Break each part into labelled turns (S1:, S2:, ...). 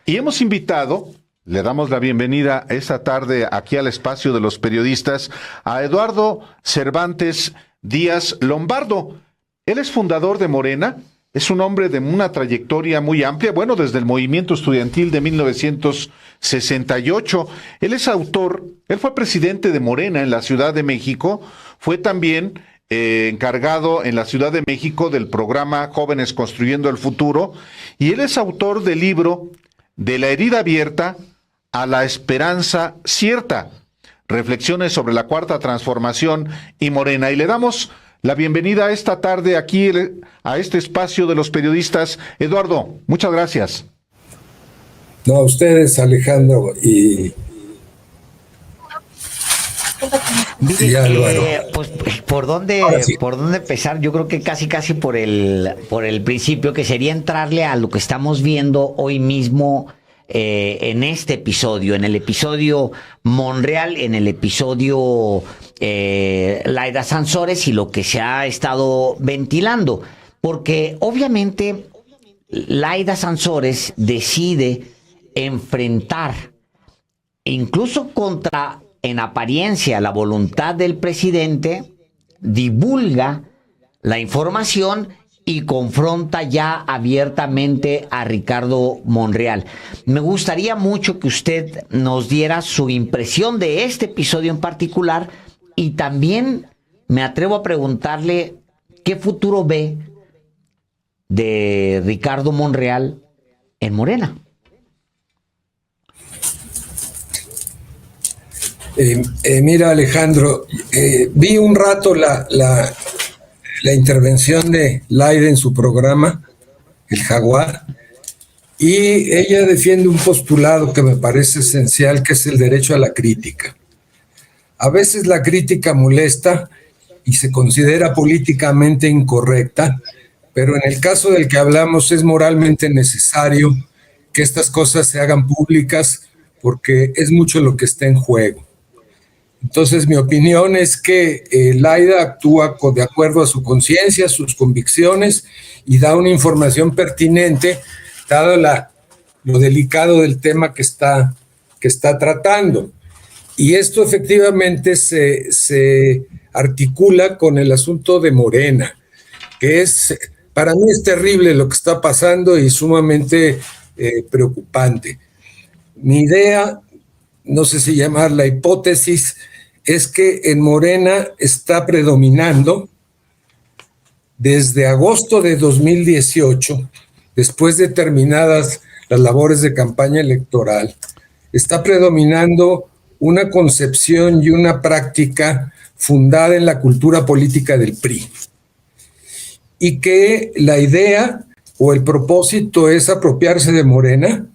S1: Y hemos invitado, le damos la bienvenida esta tarde aquí al espacio de los periodistas, a Eduardo Cervantes Díaz Lombardo. Él es fundador de Morena, es un hombre de una trayectoria muy amplia, bueno, desde el movimiento estudiantil de 1968. Él fue presidente de Morena en la Ciudad de México, fue también encargado en la Ciudad de México del programa Jóvenes Construyendo el Futuro, y él es autor del libro De la herida abierta a la esperanza cierta, reflexiones sobre la Cuarta Transformación y Morena. Y le damos la bienvenida esta tarde aquí a este espacio de los periodistas. Eduardo, muchas gracias.
S2: No, a ustedes, Alejandro y Álvaro.
S3: Pues ¿por dónde empezar? Yo creo que casi por el principio, que sería entrarle a lo que estamos viendo hoy mismo en este episodio, en el episodio Monreal, en el episodio Laida Sansores y lo que se ha estado ventilando. Porque obviamente Laida Sansores decide enfrentar, incluso contra, en apariencia, la voluntad del presidente, divulga la información y confronta ya abiertamente a Ricardo Monreal. Me gustaría mucho que usted nos diera su impresión de este episodio en particular, y también me atrevo a preguntarle qué futuro ve de Ricardo Monreal en Morena.
S2: Mira, Alejandro, vi un rato la intervención de Laida en su programa, El Jaguar, y ella defiende un postulado que me parece esencial, que es el derecho a la crítica. A veces la crítica molesta y se considera políticamente incorrecta, pero en el caso del que hablamos es moralmente necesario que estas cosas se hagan públicas, porque es mucho lo que está en juego. Entonces, mi opinión es que Laida actúa de acuerdo a su conciencia, sus convicciones, y da una información pertinente, dado lo delicado del tema que está tratando. Y esto efectivamente se articula con el asunto de Morena, que para mí es terrible lo que está pasando y sumamente preocupante. Mi idea, no sé si llamarla hipótesis, es que en Morena está predominando desde agosto de 2018, después de terminadas las labores de campaña electoral, está predominando una concepción y una práctica fundada en la cultura política del PRI. Y que la idea o el propósito es apropiarse de Morena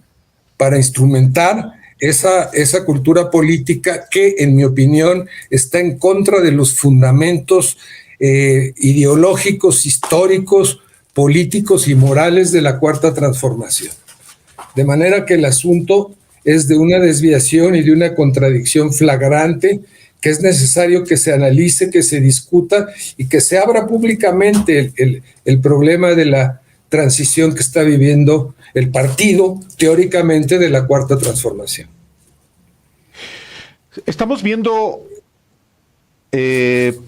S2: para instrumentar esa cultura política que, en mi opinión, está en contra de los fundamentos ideológicos, históricos, políticos y morales de la Cuarta Transformación. De manera que el asunto es de una desviación y de una contradicción flagrante, que es necesario que se analice, que se discuta y que se abra públicamente el problema de la transición que está viviendo el partido, teóricamente, de la Cuarta Transformación.
S1: Estamos viendo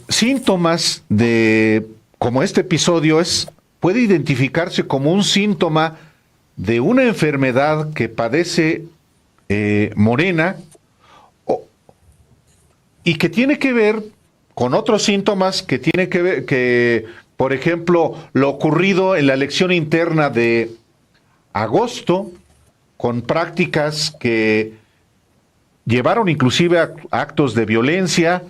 S1: síntomas de, como este episodio puede identificarse como un síntoma de una enfermedad que padece Morena, y que tiene que ver con otros síntomas que tiene que ver, que, por ejemplo, lo ocurrido en la elección interna de agosto, con prácticas que llevaron inclusive a actos de violencia,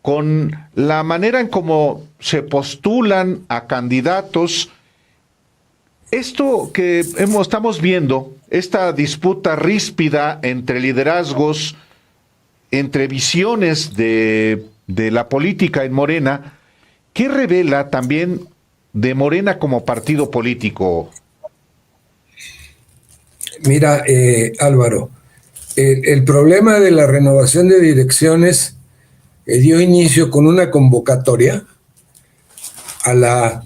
S1: con la manera en cómo se postulan a candidatos. Esto que estamos viendo, esta disputa ríspida entre liderazgos, entre visiones de la política en Morena, ¿qué revela también de Morena como partido político?
S2: Mira, Álvaro, el problema de la renovación de direcciones dio inicio con una convocatoria a la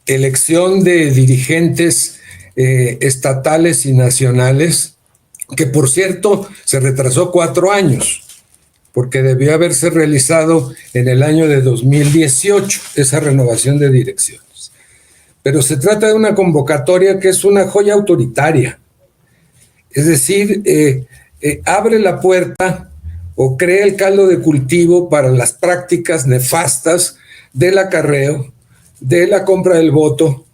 S2: elección de dirigentes estatales y nacionales que por cierto se retrasó 4 años, porque debió haberse realizado en el año de 2018, esa renovación de direcciones. Pero se trata de una convocatoria que es una joya autoritaria. Es decir, abre la puerta o crea el caldo de cultivo para las prácticas nefastas del acarreo, de la compra del voto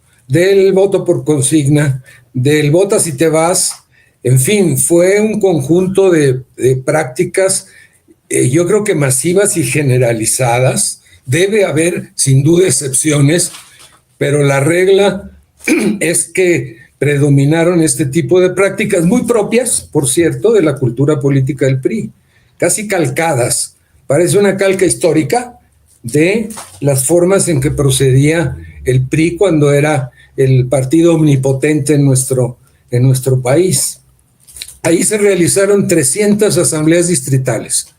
S2: por consigna, del vota si te vas. En fin, fue un conjunto de prácticas, yo creo que masivas y generalizadas. Debe haber sin duda excepciones, pero la regla es que predominaron este tipo de prácticas muy propias, por cierto, de la cultura política del PRI, casi calcadas. Parece una calca histórica de las formas en que procedía el PRI cuando era el partido omnipotente en nuestro país. Ahí se realizaron 300 asambleas distritales,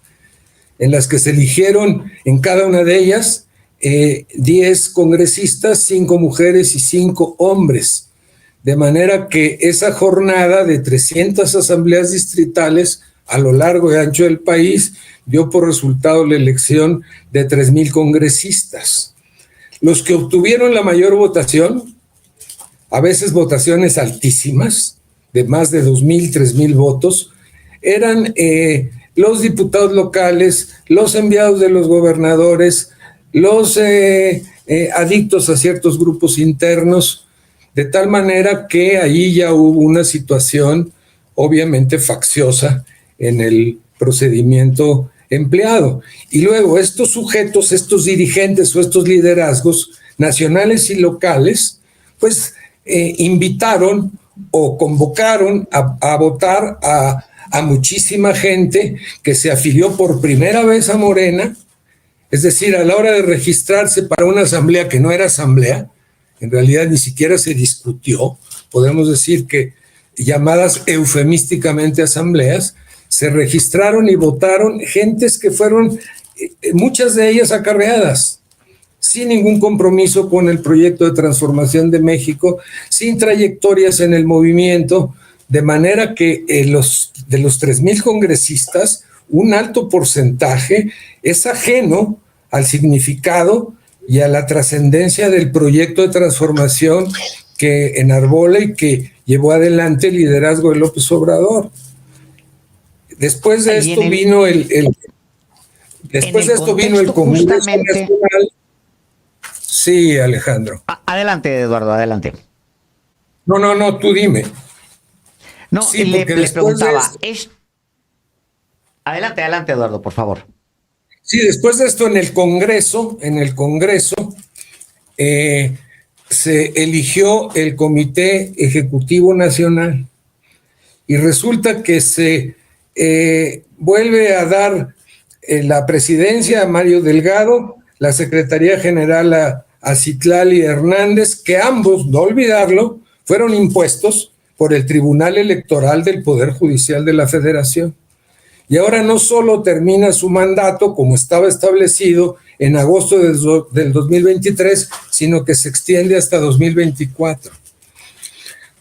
S2: en las que se eligieron en cada una de ellas 10 congresistas, 5 mujeres y 5 hombres. De manera que esa jornada de 300 asambleas distritales a lo largo y ancho del país dio por resultado la elección de 3,000 congresistas. Los que obtuvieron la mayor votación, a veces votaciones altísimas, de más de 2,000, 3,000 votos, eran los diputados locales, los enviados de los gobernadores, los adictos a ciertos grupos internos, de tal manera que ahí ya hubo una situación obviamente facciosa en el procedimiento empleado. Y luego estos sujetos, estos dirigentes o estos liderazgos nacionales y locales, pues invitaron o convocaron a votar a muchísima gente que se afilió por primera vez a Morena. Es decir, a la hora de registrarse para una asamblea que no era asamblea, en realidad ni siquiera se discutió, podemos decir que llamadas eufemísticamente asambleas, se registraron y votaron gentes que fueron, muchas de ellas acarreadas, sin ningún compromiso con el proyecto de transformación de México, sin trayectorias en el movimiento, de manera que de los 3,000 congresistas, un alto porcentaje es ajeno al significado y a la trascendencia del proyecto de transformación que enarbola y que llevó adelante el liderazgo de López Obrador. Después de esto vino el Congreso Nacional. Sí, Alejandro.
S3: Adelante, Eduardo, adelante.
S2: No, tú dime.
S3: No, sí, le preguntaba. Adelante, Eduardo, por favor.
S2: Sí, después de esto en el Congreso se eligió el Comité Ejecutivo Nacional y resulta que se vuelve a dar la presidencia a Mario Delgado, la Secretaría General a Citlali Hernández, que ambos, no olvidarlo, fueron impuestos por el Tribunal Electoral del Poder Judicial de la Federación. Y ahora no solo termina su mandato como estaba establecido en agosto del 2023, sino que se extiende hasta 2024.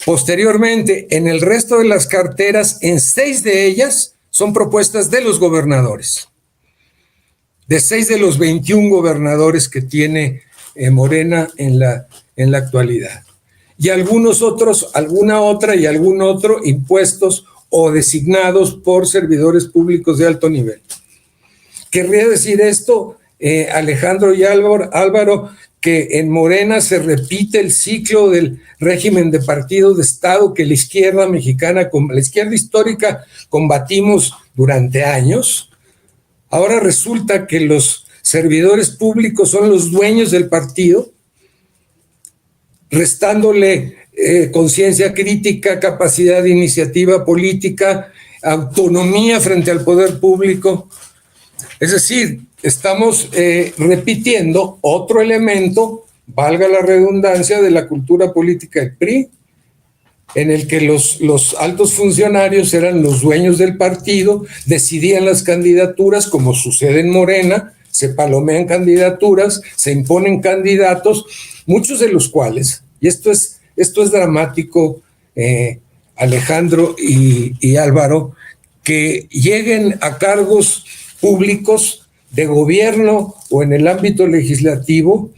S2: Posteriormente, en el resto de las carteras, en 6 de ellas son propuestas de los gobernadores. De 6 de los 21 gobernadores que tiene Morena en la actualidad. Y algunos otros, alguna otra y algún otro impuestos o designados por servidores públicos de alto nivel. Querría decir esto, Alejandro y Álvaro, que en Morena se repite el ciclo del régimen de partido de Estado que la izquierda mexicana, la izquierda histórica, combatimos durante años. Ahora resulta que los servidores públicos son los dueños del partido, restándole conciencia crítica, capacidad de iniciativa política, autonomía frente al poder público. Es decir, estamos repitiendo otro elemento, valga la redundancia, de la cultura política del PRI, en el que los altos funcionarios eran los dueños del partido, decidían las candidaturas, como sucede en Morena, se palomean candidaturas, se imponen candidatos, muchos de los cuales, y esto es dramático, Alejandro y Álvaro, que lleguen a cargos públicos de gobierno o en el ámbito legislativo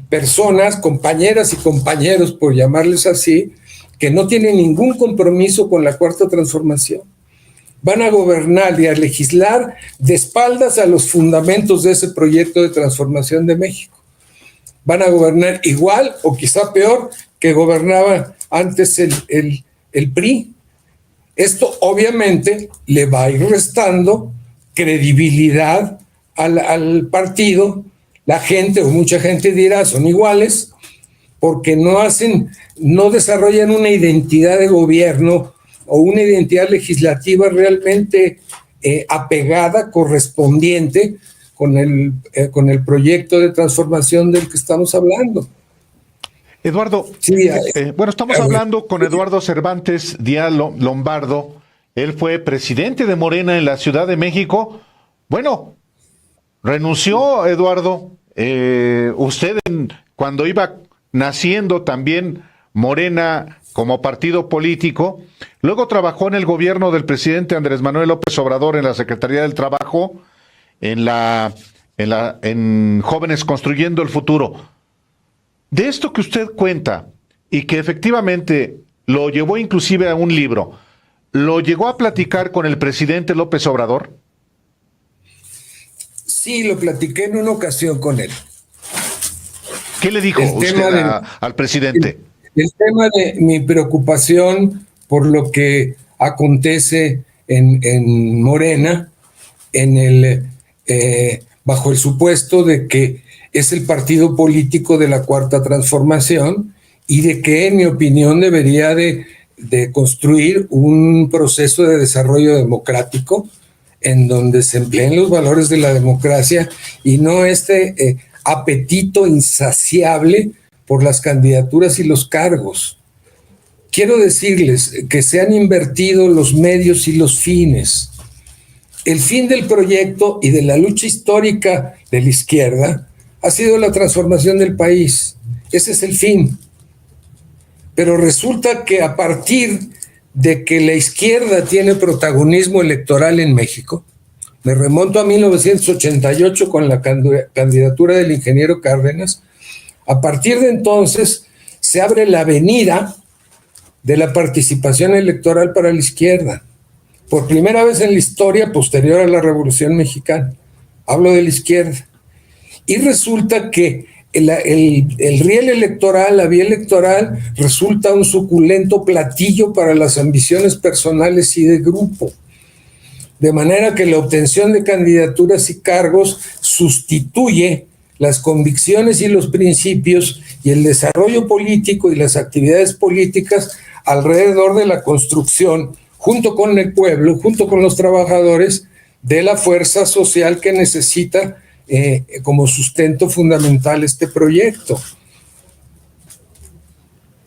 S2: personas, compañeras y compañeros, por llamarles así, que no tienen ningún compromiso con la Cuarta Transformación. Van a gobernar y a legislar de espaldas a los fundamentos de ese proyecto de transformación de México. Van a gobernar igual o quizá peor que gobernaba antes el PRI. Esto obviamente le va a ir restando credibilidad al partido. La gente o mucha gente dirá son iguales porque no desarrollan una identidad de gobierno o una identidad legislativa realmente apegada, correspondiente con el proyecto de transformación del que estamos hablando.
S1: Eduardo,
S2: sí,
S1: bueno, estamos hablando con Eduardo Cervantes Díaz Lombardo. Él fue presidente de Morena en la Ciudad de México. Bueno, renunció, Eduardo. Usted cuando iba naciendo también Morena como partido político, luego trabajó en el gobierno del presidente Andrés Manuel López Obrador en la Secretaría del Trabajo, en Jóvenes Construyendo el Futuro. De esto que usted cuenta y que efectivamente lo llevó inclusive a un libro, ¿lo llegó a platicar con el presidente López Obrador?
S2: Sí, lo platiqué en una ocasión con él.
S1: ¿Qué le dijo usted al presidente?
S2: El tema de mi preocupación por lo que acontece en Morena, bajo el supuesto de que es el partido político de la Cuarta Transformación y de que, en mi opinión, debería de construir un proceso de desarrollo democrático en donde se empleen los valores de la democracia y no este apetito insaciable por las candidaturas y los cargos. Quiero decirles que se han invertido los medios y los fines. El fin del proyecto y de la lucha histórica de la izquierda ha sido la transformación del país. Ese es el fin. Pero resulta que a partir de que la izquierda tiene protagonismo electoral en México, me remonto a 1988 con la candidatura del ingeniero Cárdenas, a partir de entonces se abre la avenida de la participación electoral para la izquierda. Por primera vez en la historia posterior a la Revolución Mexicana. Hablo de la izquierda. Y resulta que el riel electoral, la vía electoral, resulta un suculento platillo para las ambiciones personales y de grupo. De manera que la obtención de candidaturas y cargos sustituye las convicciones y los principios y el desarrollo político y las actividades políticas alrededor de la construcción, junto con el pueblo, junto con los trabajadores, de la fuerza social que necesita como sustento fundamental este proyecto.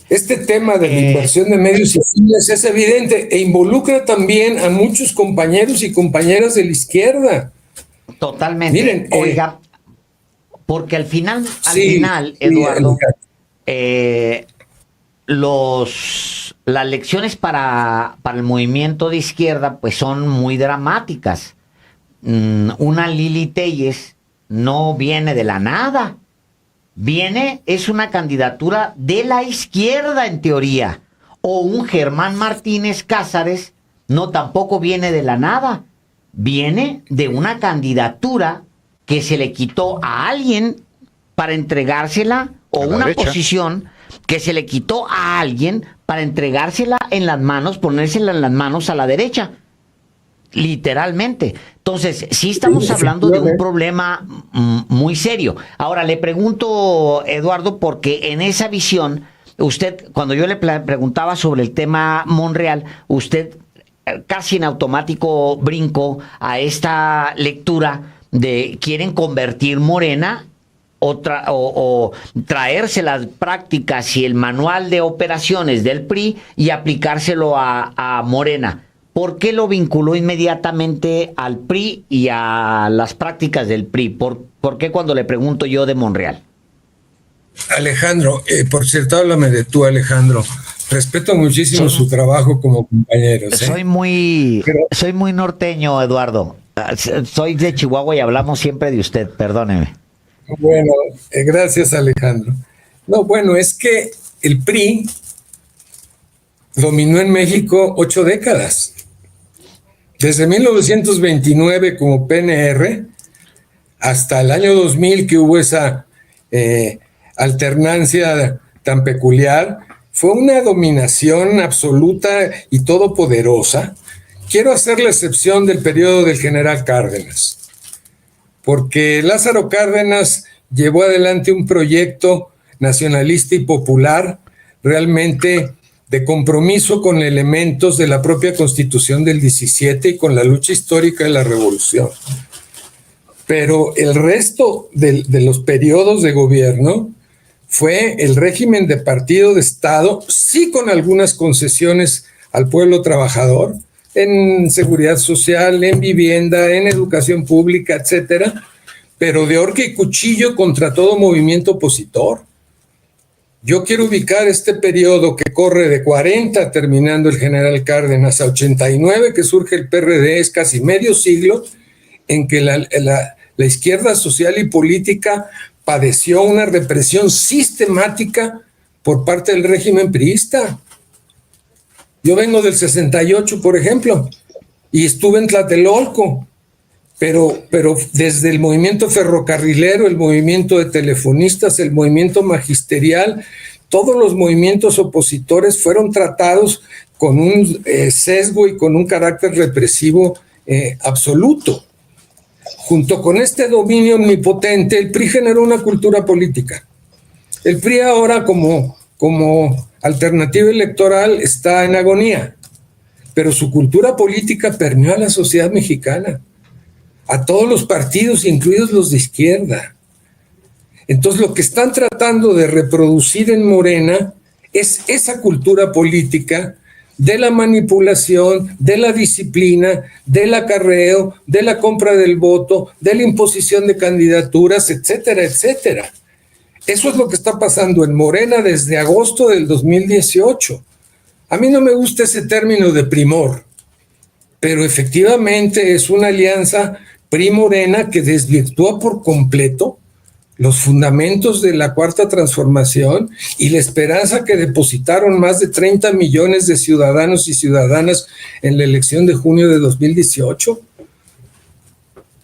S2: Este tema de la inversión de medios y fines es evidente e involucra también a muchos compañeros y compañeras de la izquierda.
S3: Totalmente.
S2: Miren,
S3: oiga, porque al final, Eduardo, las lecciones para el movimiento de izquierda pues son muy dramáticas. Una Lili Téllez no viene de la nada. Es una candidatura de la izquierda en teoría. O un Germán Martínez Cázares tampoco viene de la nada. Viene de una candidatura que se le quitó a alguien para entregársela, o una posición que se le quitó a alguien para entregársela en las manos, ponérsela en las manos a la derecha. Literalmente. Entonces, sí estamos hablando de un problema muy serio. Ahora, le pregunto, Eduardo, porque en esa visión, usted, cuando yo le preguntaba sobre el tema Monreal, usted casi en automático brincó a esta lectura de quieren convertir Morena o traerse las prácticas y el manual de operaciones del PRI y aplicárselo a Morena. ¿Por qué lo vinculó inmediatamente al PRI y a las prácticas del PRI? ¿Por qué cuando le pregunto yo de Monreal?
S2: Alejandro, por cierto, háblame de tú, Alejandro. respeto muchísimo su trabajo como compañeros.
S3: Soy muy norteño, Eduardo. Soy de Chihuahua y hablamos siempre de usted, perdóneme.
S2: Bueno, gracias, Alejandro. No, bueno, es que el PRI dominó en México 8 décadas. Desde 1929 como PNR hasta el año 2000, que hubo esa alternancia tan peculiar, fue una dominación absoluta y todopoderosa. Quiero hacer la excepción del periodo del general Cárdenas, porque Lázaro Cárdenas llevó adelante un proyecto nacionalista y popular realmente de compromiso con elementos de la propia Constitución del 17 y con la lucha histórica de la Revolución. Pero el resto de los periodos de gobierno fue el régimen de partido de Estado, sí con algunas concesiones al pueblo trabajador, en seguridad social, en vivienda, en educación pública, etcétera, pero de horca y cuchillo contra todo movimiento opositor. Yo quiero ubicar este periodo que corre de 40, terminando el general Cárdenas, a 89, que surge el PRD, es casi medio siglo, en que la izquierda social y política padeció una represión sistemática por parte del régimen priista. Yo vengo del 68, por ejemplo, y estuve en Tlatelolco, pero desde el movimiento ferrocarrilero, el movimiento de telefonistas, el movimiento magisterial, todos los movimientos opositores fueron tratados con un sesgo y con un carácter represivo absoluto. Junto con este dominio omnipotente, el PRI generó una cultura política. El PRI ahora como alternativa electoral está en agonía, pero su cultura política permeó a la sociedad mexicana, a todos los partidos, incluidos los de izquierda. Entonces, lo que están tratando de reproducir en Morena es esa cultura política de la manipulación, de la disciplina, del acarreo, de la compra del voto, de la imposición de candidaturas, etcétera, etcétera. Eso es lo que está pasando en Morena desde agosto del 2018. A mí no me gusta ese término de primor, pero efectivamente es una alianza PRI-Morena que desvirtúa por completo los fundamentos de la Cuarta Transformación y la esperanza que depositaron más de 30 millones de ciudadanos y ciudadanas en la elección de junio de 2018.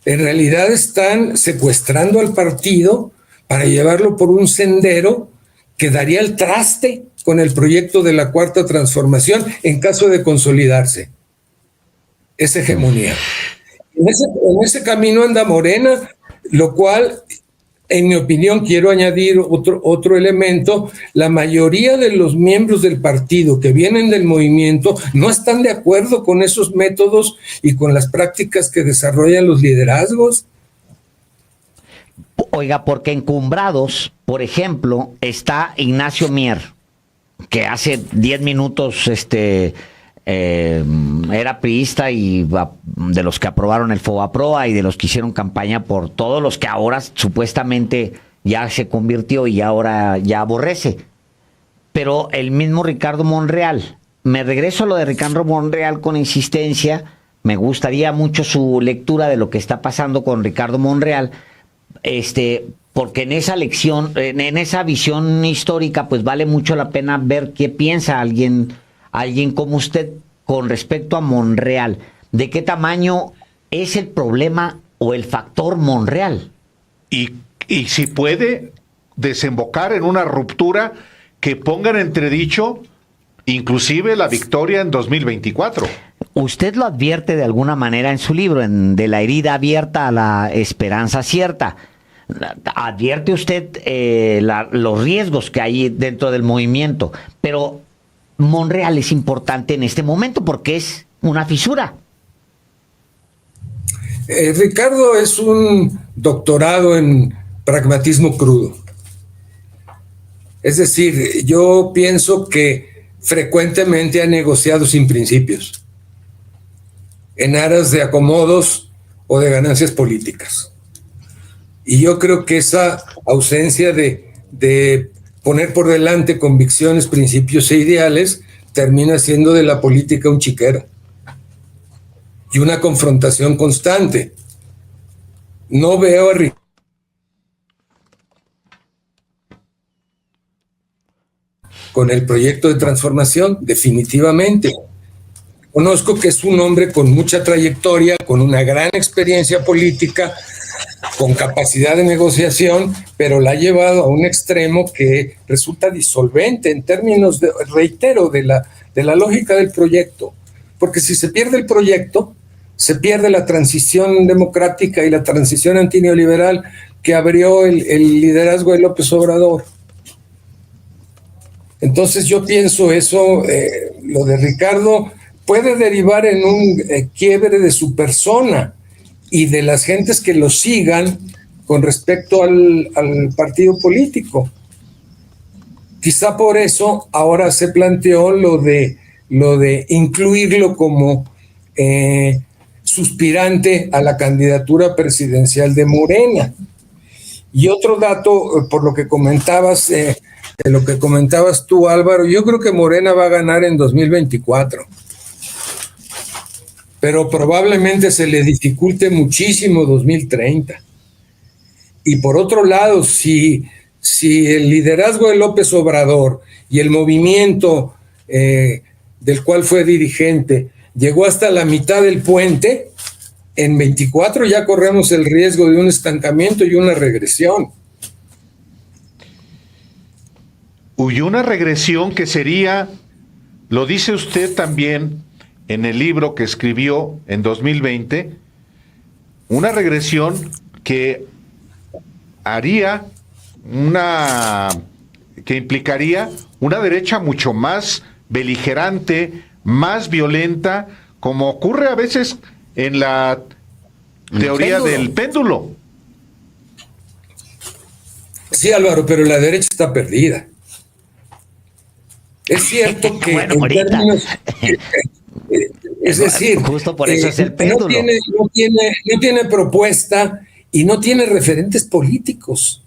S2: En realidad están secuestrando al partido para llevarlo por un sendero que daría el traste con el proyecto de la Cuarta Transformación en caso de consolidarse esa hegemonía. En ese camino anda Morena, lo cual, en mi opinión, quiero añadir otro elemento: la mayoría de los miembros del partido que vienen del movimiento no están de acuerdo con esos métodos y con las prácticas que desarrollan los liderazgos.
S3: Oiga, porque encumbrados, por ejemplo, está Ignacio Mier, que hace 10 minutos era priista y de los que aprobaron el FOBAPROA y de los que hicieron campaña por todos los que ahora supuestamente ya se convirtió y ahora ya aborrece. Pero el mismo Ricardo Monreal, me regreso a lo de Ricardo Monreal con insistencia, me gustaría mucho su lectura de lo que está pasando con Ricardo Monreal, porque en esa lección, en esa visión histórica, pues vale mucho la pena ver qué piensa alguien como usted con respecto a Monreal. ¿De qué tamaño es el problema o el factor Monreal?
S1: Y si puede desembocar en una ruptura que ponga en entredicho inclusive la victoria en 2024.
S3: Usted lo advierte de alguna manera en su libro, de la herida abierta a la esperanza cierta. Advierte usted los riesgos que hay dentro del movimiento, pero Monreal es importante en este momento porque es una fisura.
S2: Ricardo es un doctorado en pragmatismo crudo. Es decir, yo pienso que frecuentemente ha negociado sin principios, en aras de acomodos o de ganancias políticas. Y yo creo que esa ausencia de poner por delante convicciones, principios e ideales, termina siendo de la política un chiquero y una confrontación constante. No veo a con el proyecto de transformación, definitivamente. Conozco que es un hombre con mucha trayectoria, con una gran experiencia política, con capacidad de negociación, pero la ha llevado a un extremo que resulta disolvente en términos, reitero, de la lógica del proyecto. Porque si se pierde el proyecto, se pierde la transición democrática y la transición antineoliberal que abrió el liderazgo de López Obrador. Entonces yo pienso eso, lo de Ricardo puede derivar en un quiebre de su persona y de las gentes que lo sigan con respecto al partido político. Quizá por eso ahora se planteó lo de incluirlo como suspirante a la candidatura presidencial de Morena. Y otro dato, por lo que comentabas, de lo que comentabas tú, Álvaro, yo creo que Morena va a ganar en 2024. Pero probablemente se le dificulte muchísimo 2030. Y por otro lado, si el liderazgo de López Obrador y el movimiento del cual fue dirigente llegó hasta la mitad del puente, en 24 ya corremos el riesgo de un estancamiento y una regresión.
S1: Y una regresión que sería, lo dice usted también en el libro que escribió en 2020, una regresión que que implicaría una derecha mucho más beligerante, más violenta, como ocurre a veces en la teoría del péndulo.
S2: Sí, Álvaro, pero la derecha está perdida. Es cierto que
S3: bueno,
S2: en
S3: ahorita.
S2: términos... Es decir,
S3: justo por eso es el péndulo.
S2: No tiene propuesta y no tiene referentes políticos.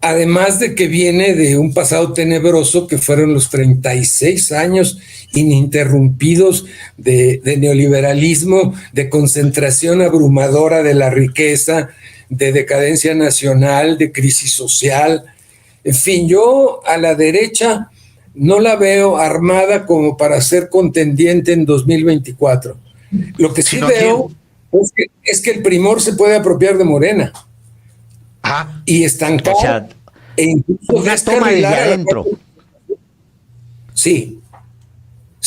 S2: Además de que viene de un pasado tenebroso que fueron los 36 años ininterrumpidos de neoliberalismo, de concentración abrumadora de la riqueza, de decadencia nacional, de crisis social. En fin, yo a la derecha no la veo armada como para ser contendiente en 2024. Lo que sí veo es que el primor se puede apropiar de Morena. Y estancar,
S3: o sea,
S2: e incluso
S3: una toma desde adentro.
S2: Sí,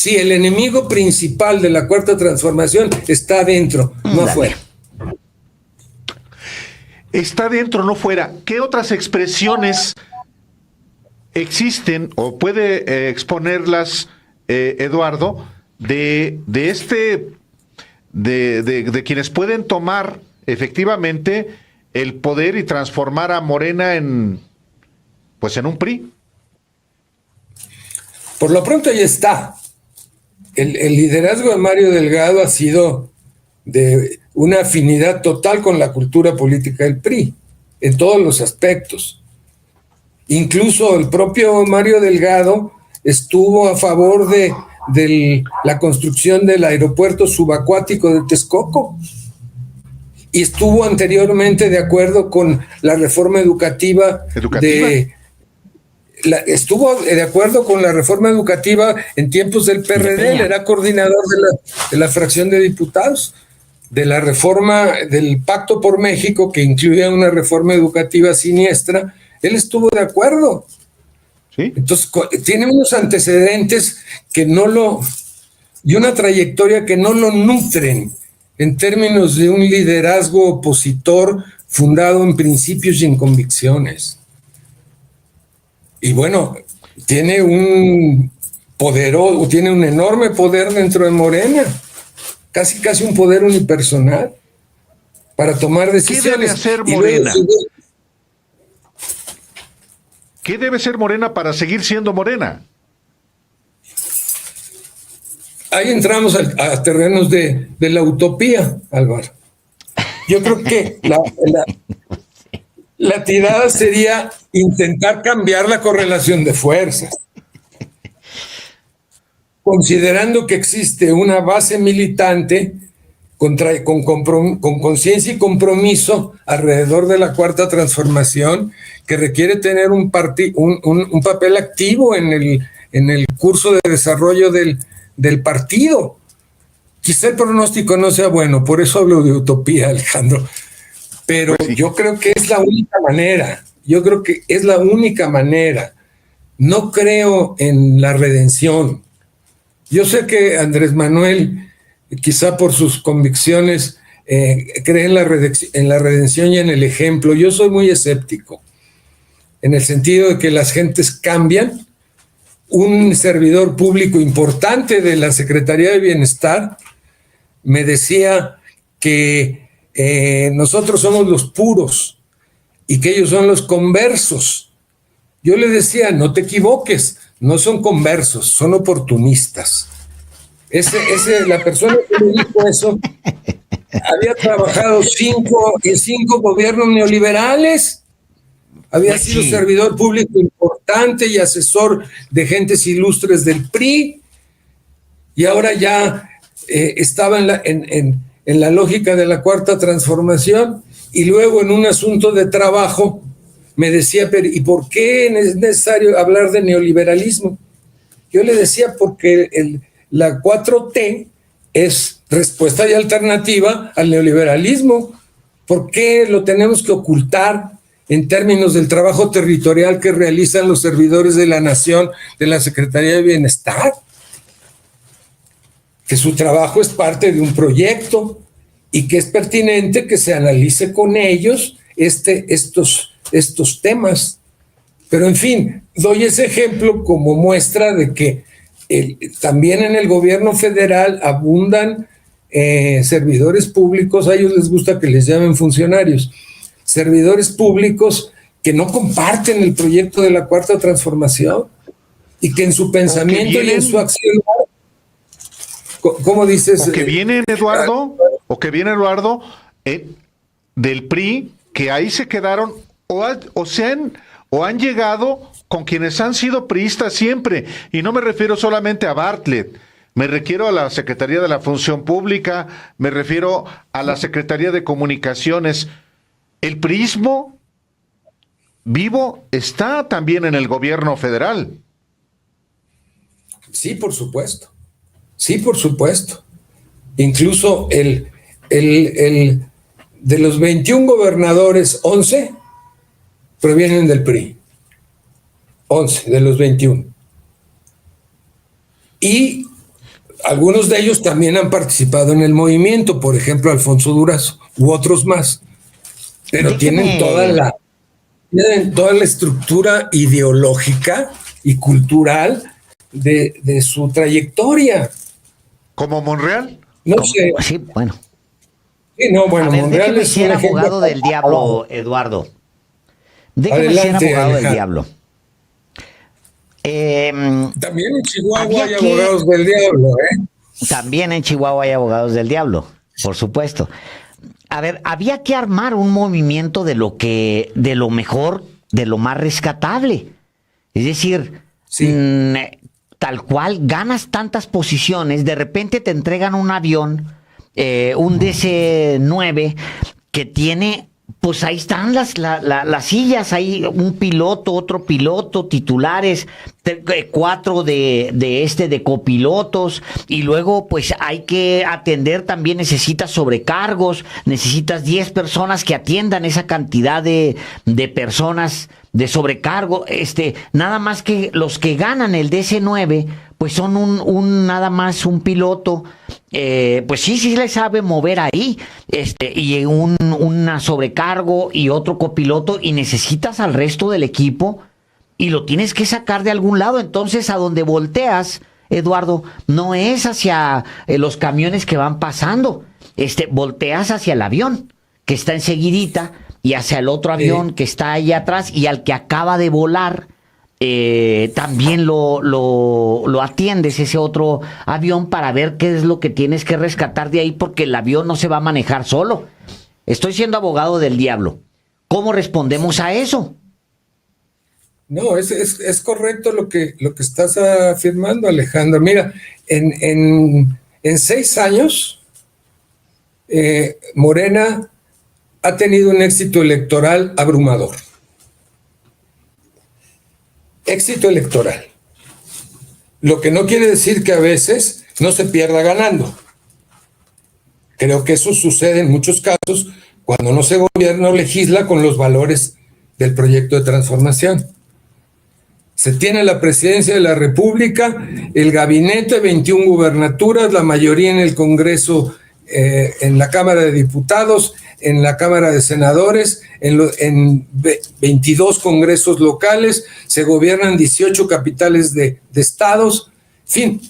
S2: el enemigo principal de la cuarta transformación está adentro, no afuera.
S1: Está dentro, no fuera. ¿Qué otras expresiones existen o puede exponerlas Eduardo de quienes pueden tomar efectivamente el poder y transformar a Morena en un PRI?
S2: Por lo pronto ya está. El liderazgo de Mario Delgado ha sido de una afinidad total con la cultura política del PRI, en todos los aspectos. Incluso el propio Mario Delgado estuvo a favor de la construcción del aeropuerto subacuático de Texcoco y estuvo anteriormente de acuerdo con la reforma educativa. Estuvo de acuerdo con la reforma educativa en tiempos del PRD, él era coordinador de la fracción de diputados, de la reforma del Pacto por México, que incluía una reforma educativa siniestra. Él estuvo de acuerdo.
S1: ¿Sí?
S2: Entonces, tiene unos antecedentes y una trayectoria que no lo nutren en términos de un liderazgo opositor fundado en principios y en convicciones. Y bueno, tiene un enorme poder dentro de Morena, casi un poder unipersonal para tomar decisiones.
S1: ¿Qué debe hacer Morena? ¿Qué debe ser Morena para seguir siendo Morena?
S2: Ahí entramos a terrenos de la utopía, Álvaro. Yo creo que La tirada sería intentar cambiar la correlación de fuerzas, considerando que existe una base militante con conciencia y compromiso alrededor de la Cuarta Transformación, que requiere tener un papel activo en el curso de desarrollo del partido. Quizá el pronóstico no sea bueno, por eso hablo de utopía, Alejandro, pero
S1: Pues sí.
S2: yo creo que es la única manera. Yo creo que es la única manera. No creo en la redención. Yo sé que Andrés Manuel, quizá por sus convicciones, cree en la redención y en el ejemplo. Yo soy muy escéptico, en el sentido de que las gentes cambian. Un servidor público importante de la Secretaría de Bienestar me decía que nosotros somos los puros y que ellos son los conversos. Yo le decía, no te equivoques, no son conversos, son oportunistas. La persona que me dijo eso había trabajado en cinco gobiernos neoliberales, había
S3: Pues
S2: sido
S3: sí.
S2: servidor público importante y asesor de gentes ilustres del PRI, y ahora ya estaba en la lógica de la Cuarta Transformación, y luego en un asunto de trabajo me decía, pero ¿y por qué es necesario hablar de neoliberalismo? Yo le decía, porque la 4T es respuesta y alternativa al neoliberalismo. ¿Por qué lo tenemos que ocultar en términos del trabajo territorial que realizan los servidores de la nación de la Secretaría de Bienestar? Que su trabajo es parte de un proyecto y que es pertinente que se analice con ellos estos temas. Pero en fin, doy ese ejemplo como muestra de que también en el gobierno federal abundan servidores públicos, a ellos les gusta que les llamen funcionarios, servidores públicos que no comparten el proyecto de la Cuarta Transformación y que en su pensamiento y en su acción, ¿cómo dices?
S1: O que vienen, Eduardo, del PRI, que ahí se quedaron o han llegado con quienes han sido priistas siempre. Y no me refiero solamente a Bartlett, me refiero a la Secretaría de la Función Pública, me refiero a la Secretaría de Comunicaciones. El priismo vivo está también en el gobierno federal.
S2: Sí, por supuesto. Sí, por supuesto. Incluso de los 21 gobernadores, 11 provienen del PRI. 11 de los 21. Y algunos de ellos también han participado en el movimiento, por ejemplo, Alfonso Durazo, u otros más. Pero tienen toda la estructura ideológica y cultural de su trayectoria.
S1: ¿Como Monreal?
S2: No sé.
S3: Sí, bueno.
S2: Sí, no, bueno,
S3: A ver,
S2: Monreal
S3: déjeme
S2: es
S3: ser
S2: un ejemplo.
S3: abogado del diablo, Eduardo. Déjeme
S2: Adelante,
S3: ser abogado del
S2: Alejandro.
S3: diablo.
S2: También en Chihuahua
S3: Había
S2: hay
S3: que-
S2: abogados del diablo, ¿eh?
S3: También en Chihuahua hay abogados del diablo, por supuesto. A ver, había que armar un movimiento de lo mejor, de lo más rescatable. Es decir,
S2: Sí.
S3: tal cual ganas tantas posiciones, de repente te entregan un avión, un DC-9 que tiene, pues ahí están las sillas, hay un piloto, otro piloto, titulares, 4 de copilotos, y luego pues hay que atender, también necesitas sobrecargos, necesitas 10 personas que atiendan esa cantidad de personas de sobrecargo, nada más que los que ganan el DC-9, pues son nada más un piloto, pues sí le sabe mover ahí, y una sobrecargo y otro copiloto, y necesitas al resto del equipo y lo tienes que sacar de algún lado. Entonces, a donde volteas, Eduardo, no es hacia los camiones que van pasando, volteas hacia el avión que está enseguidita, y hacia el otro avión que está ahí atrás, y al que acaba de volar, también lo atiendes, ese otro avión, para ver qué es lo que tienes que rescatar de ahí, porque el avión no se va a manejar solo. Estoy siendo abogado del diablo. ¿Cómo respondemos a eso?
S2: No, es correcto lo que estás afirmando, Alejandro. Mira, en 6 años, Morena ha tenido un éxito electoral abrumador. Éxito electoral. Lo que no quiere decir que a veces no se pierda ganando. Creo que eso sucede en muchos casos cuando no se gobierna o legisla con los valores del proyecto de transformación. Se tiene la presidencia de la República, el gabinete, 21 gubernaturas, la mayoría en el Congreso, en la Cámara de Diputados, en la Cámara de Senadores, en 22 congresos locales, se gobiernan 18 capitales de estados. En fin,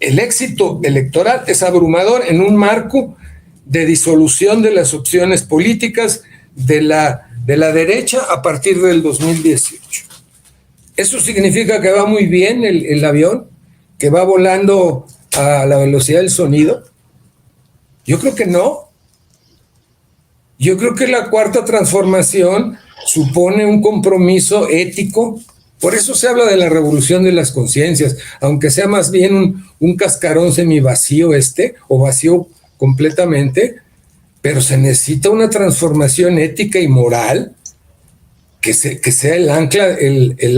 S2: el éxito electoral es abrumador en un marco de disolución de las opciones políticas de la derecha a partir del 2018. ¿Eso significa que va muy bien el avión? ¿Que va volando a la velocidad del sonido? Yo creo que no. Yo creo que la cuarta transformación supone un compromiso ético. Por eso se habla de la revolución de las conciencias, aunque sea más bien un cascarón semivacío o vacío completamente, pero se necesita una transformación ética y moral que sea el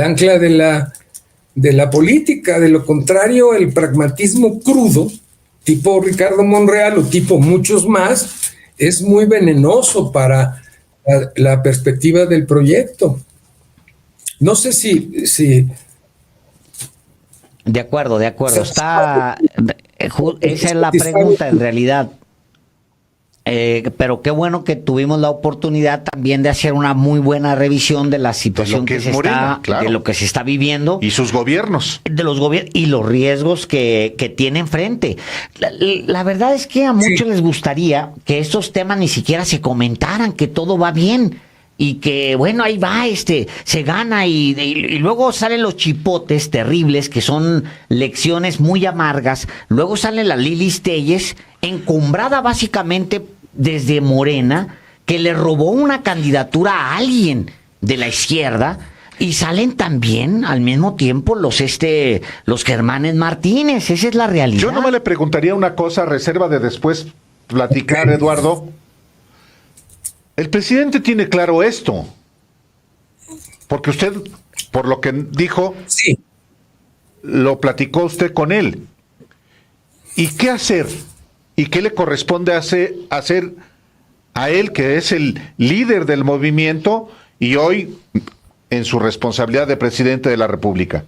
S2: ancla de la política. De lo contrario, el pragmatismo crudo, tipo Ricardo Monreal o tipo muchos más, es muy venenoso para la perspectiva del proyecto. No sé si
S3: De acuerdo. Esa es la pregunta en realidad. Pero qué bueno que tuvimos la oportunidad también de hacer una muy buena revisión de la situación de lo que se está viviendo.
S1: Y sus gobiernos.
S3: De los gobiernos y los riesgos que tiene enfrente. La verdad es que a muchos les gustaría que estos temas ni siquiera se comentaran, que todo va bien. Y que, bueno, ahí va, se gana y luego salen los chipotes terribles, que son lecciones muy amargas. Luego sale la Lilis Telles, encumbrada básicamente desde Morena, que le robó una candidatura a alguien de la izquierda, y salen también al mismo tiempo los Germanes Martínez. Esa es la realidad.
S1: Yo nomás le preguntaría una cosa, a reserva de después platicar, Eduardo. El presidente tiene claro esto, porque usted, por lo que dijo,
S2: sí,
S1: lo platicó usted con él. ¿Y qué hacer? ¿Y qué le corresponde hacer a él, que es el líder del movimiento y hoy en su responsabilidad de presidente de la República?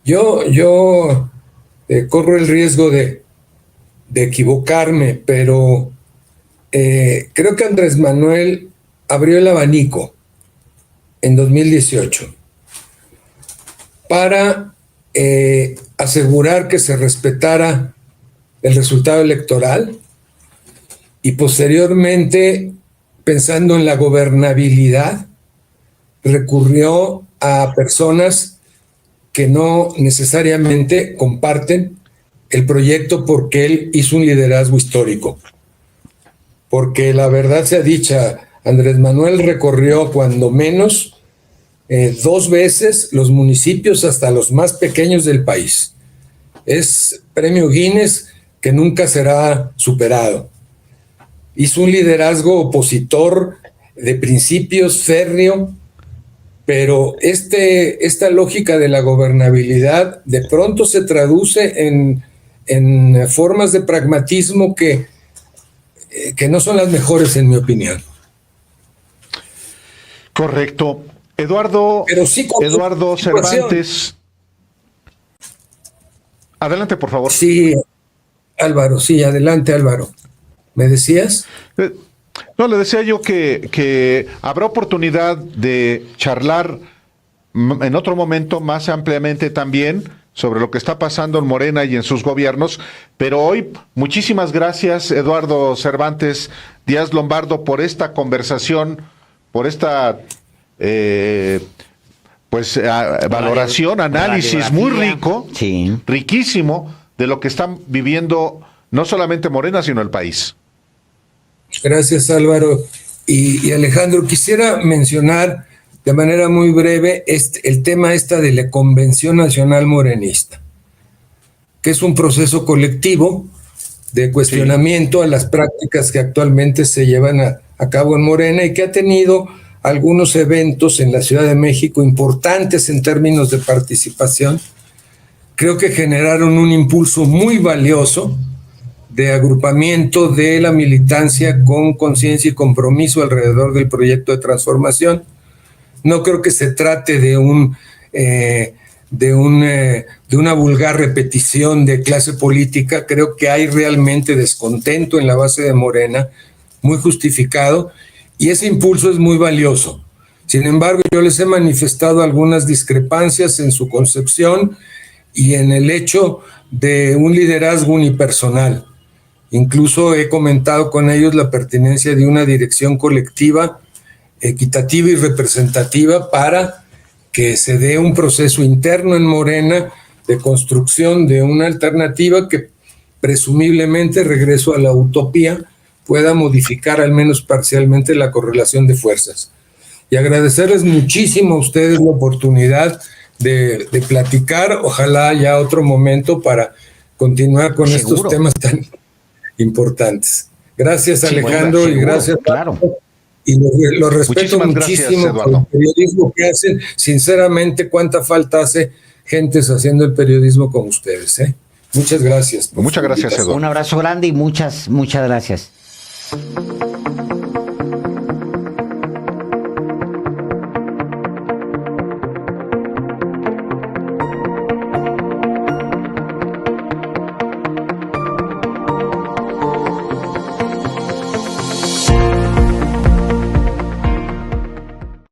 S2: Yo corro el riesgo de equivocarme, pero creo que Andrés Manuel abrió el abanico en 2018 para asegurar que se respetara el resultado electoral y posteriormente, pensando en la gobernabilidad, recurrió a personas que no necesariamente comparten el proyecto porque él hizo un liderazgo histórico. Porque la verdad sea dicha, Andrés Manuel recorrió cuando menos 2 veces los municipios hasta los más pequeños del país. Es premio Guinness que nunca será superado. Hizo un liderazgo opositor de principios, férreo, pero esta lógica de la gobernabilidad de pronto se traduce en formas de pragmatismo que no son las mejores, en mi opinión.
S1: Correcto. Eduardo Cervantes. Adelante, por favor.
S2: Sí, Álvaro, adelante, Álvaro. ¿Me decías?
S1: No, le decía yo que habrá oportunidad de charlar en otro momento más ampliamente también sobre lo que está pasando en Morena y en sus gobiernos, pero hoy muchísimas gracias, Eduardo Cervantes Díaz Lombardo, por esta conversación, por esta valoración, análisis muy rico,
S3: sí,
S1: riquísimo de lo que están viviendo no solamente Morena, sino el país.
S2: Gracias, Álvaro. Y Alejandro, quisiera mencionar de manera muy breve el tema de la Convención Nacional Morenista, que es un proceso colectivo de cuestionamiento a las prácticas que actualmente se llevan a cabo en Morena y que ha tenido algunos eventos en la Ciudad de México importantes en términos de participación. Creo que generaron un impulso muy valioso de agrupamiento de la militancia con conciencia y compromiso alrededor del proyecto de transformación. No creo que se trate de una vulgar repetición de clase política. Creo que hay realmente descontento en la base de Morena, muy justificado, y ese impulso es muy valioso. Sin embargo, yo les he manifestado algunas discrepancias en su concepción y en el hecho de un liderazgo unipersonal. Incluso he comentado con ellos la pertinencia de una dirección colectiva, equitativa y representativa para que se dé un proceso interno en Morena de construcción de una alternativa que presumiblemente, regreso a la utopía, pueda modificar al menos parcialmente la correlación de fuerzas. Y agradecerles muchísimo a ustedes la oportunidad de platicar. Ojalá haya otro momento para continuar con estos temas tan importantes. Gracias, Alejandro, y gracias.
S3: Claro.
S2: Y lo respeto muchísimo por el periodismo que hacen. Sinceramente, cuánta falta hace gentes haciendo el periodismo como ustedes, ¿eh? Muchas gracias.
S1: Muchas gracias, Eduardo.
S3: Un abrazo grande y muchas gracias.